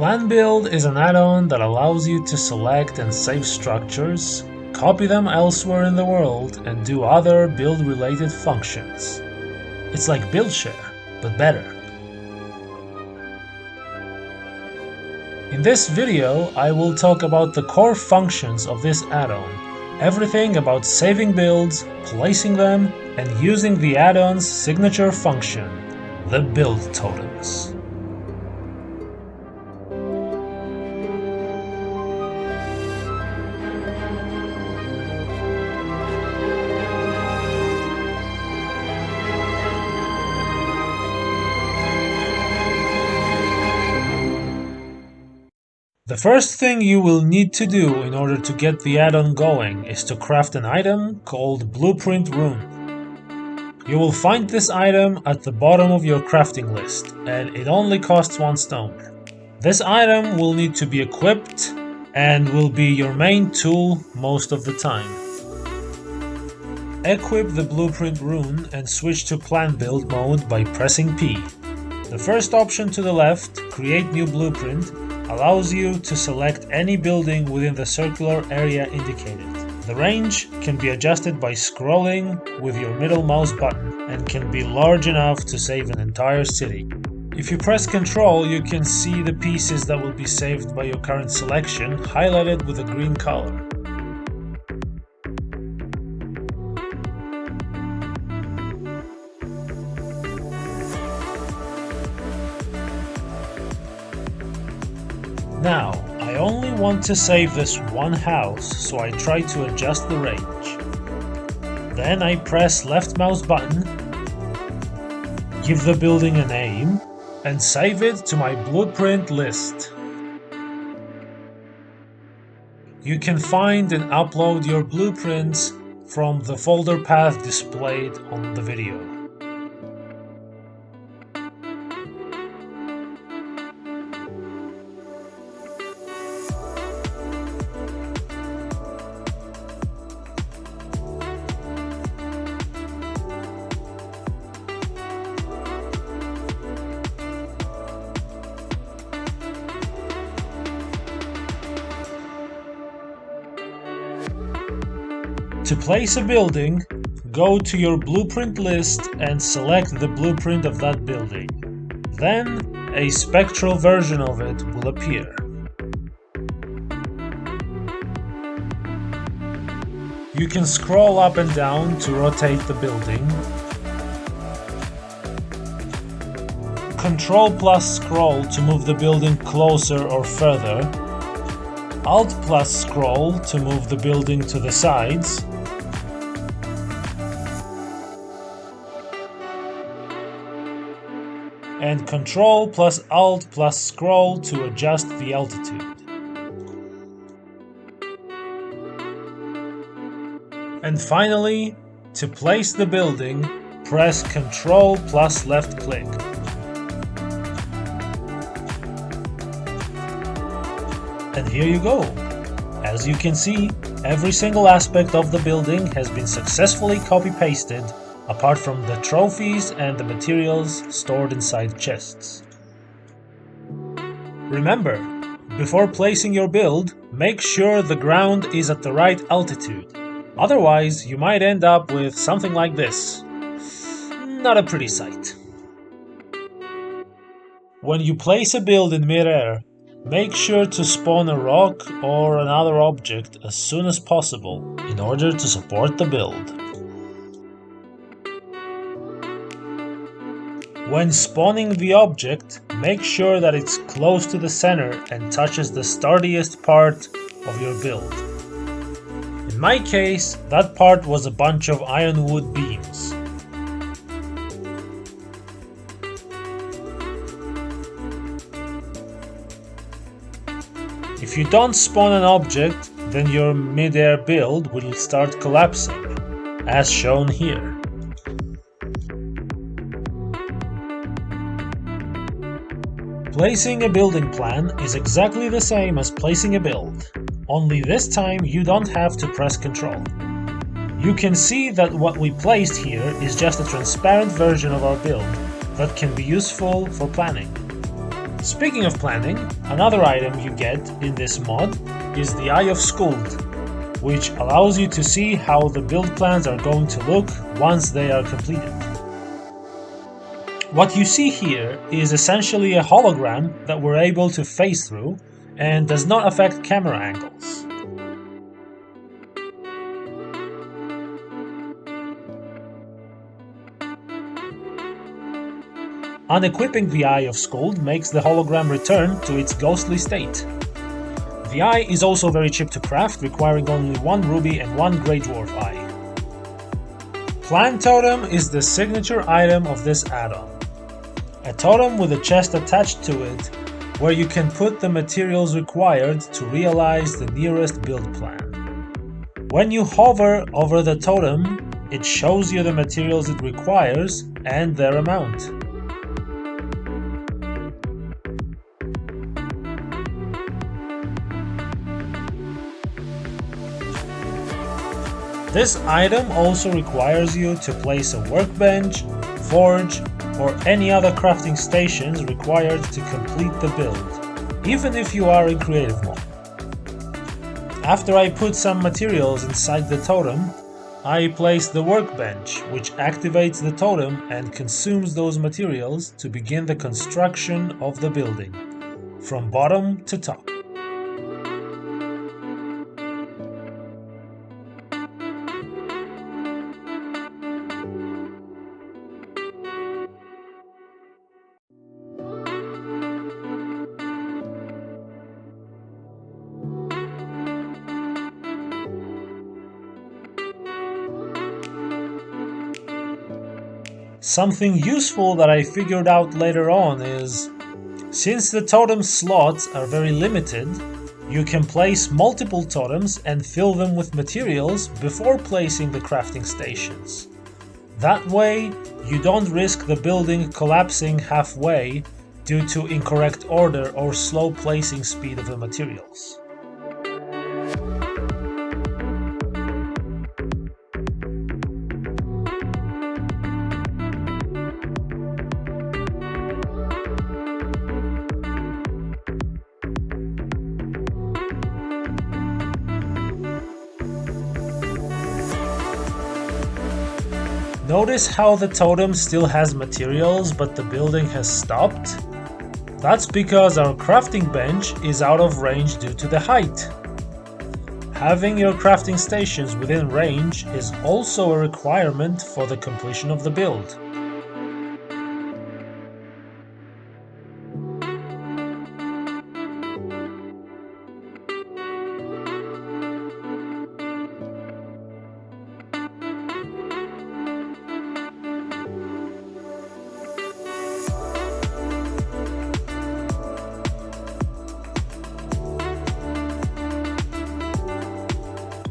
PlanBuild is an add-on that allows you to select and save structures, copy them elsewhere in the world, and do other build-related functions. It's like BuildShare, but better. In this video, I will talk about the core functions of this add-on, everything about saving builds, placing them, and using the add-on's signature function, the build totems. The first thing you will need to do in order to get the add-on going is to craft an item called Blueprint Rune. You will find this item at the bottom of your crafting list, and it only costs 1 stone. This item will need to be equipped and will be your main tool most of the time. Equip the Blueprint Rune and switch to PlanBuild mode by pressing P. The first option to the left, Create New Blueprint, allows you to select any building within the circular area indicated. The range can be adjusted by scrolling with your middle mouse button and can be large enough to save an entire city. If you press Ctrl, you can see the pieces that will be saved by your current selection highlighted with a green color. Now, I only want to save this one house, so I try to adjust the range. Then I press left mouse button, give the building a name, and save it to my blueprint list. You can find and upload your blueprints from the folder path displayed on the video. To place a building, go to your blueprint list and select the blueprint of that building. Then, a spectral version of it will appear. You can scroll up and down to rotate the building. Ctrl plus scroll to move the building closer or further. Alt plus scroll to move the building to the sides. And Ctrl plus Alt plus scroll to adjust the altitude. And finally, to place the building, press Ctrl plus left click. And here you go. As you can see, every single aspect of the building has been successfully copy-pasted, apart from the trophies and the materials stored inside chests. Remember, before placing your build, make sure the ground is at the right altitude. Otherwise, you might end up with something like this. Not a pretty sight. When you place a build in mid-air, make sure to spawn a rock or another object as soon as possible in order to support the build. When spawning the object, make sure that it's close to the center and touches the sturdiest part of your build. In my case, that part was a bunch of ironwood beams. If you don't spawn an object, then your mid-air build will start collapsing, as shown here. Placing a building plan is exactly the same as placing a build, only this time you don't have to press Ctrl. You can see that what we placed here is just a transparent version of our build that can be useful for planning. Speaking of planning, another item you get in this mod is the Eye of Skuld, which allows you to see how the build plans are going to look once they are completed. What you see here is essentially a hologram that we're able to phase through and does not affect camera angles. Unequipping the Eye of Skuld makes the hologram return to its ghostly state. The eye is also very cheap to craft, requiring only 1 ruby and 1 Grey Dwarf eye. Plan Totem is the signature item of this add-on. A totem with a chest attached to it, where you can put the materials required to realize the nearest build plan. When you hover over the totem, it shows you the materials it requires and their amount. This item also requires you to place a workbench, forge, or any other crafting stations required to complete the build, even if you are in creative mode. After I put some materials inside the totem, I place the workbench, which activates the totem and consumes those materials to begin the construction of the building, from bottom to top. Something useful that I figured out later on is, since the totem slots are very limited, you can place multiple totems and fill them with materials before placing the crafting stations. That way, you don't risk the building collapsing halfway due to incorrect order or slow placing speed of the materials. Notice how the totem still has materials, but the building has stopped? That's because our crafting bench is out of range due to the height. Having your crafting stations within range is also a requirement for the completion of the build.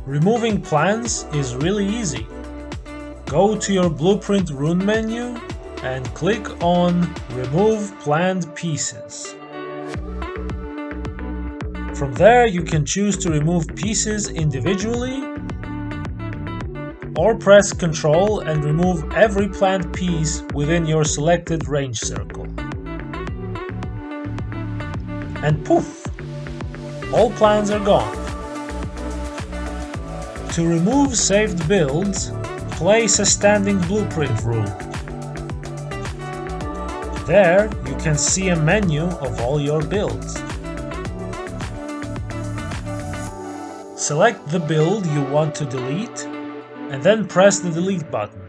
Removing plans is really easy. Go to your Blueprint Rune menu and click on Remove Planned Pieces. From there you can choose to remove pieces individually, or press Ctrl and remove every planned piece within your selected range circle. And poof! All plans are gone. To remove saved builds, place a standing blueprint rune. There you can see a menu of all your builds. Select the build you want to delete and then press the delete button.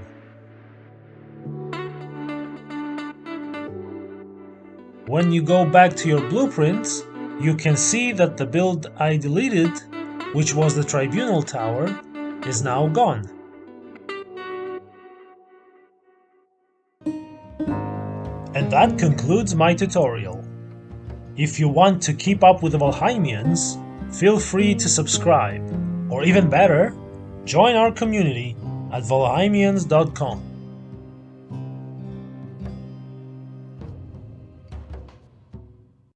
When you go back to your blueprints, you can see that the build I deleted, which was the Tribunal Tower, is now gone. And that concludes my tutorial. If you want to keep up with the Valheimians, feel free to subscribe, or even better, join our community at valheimians.com.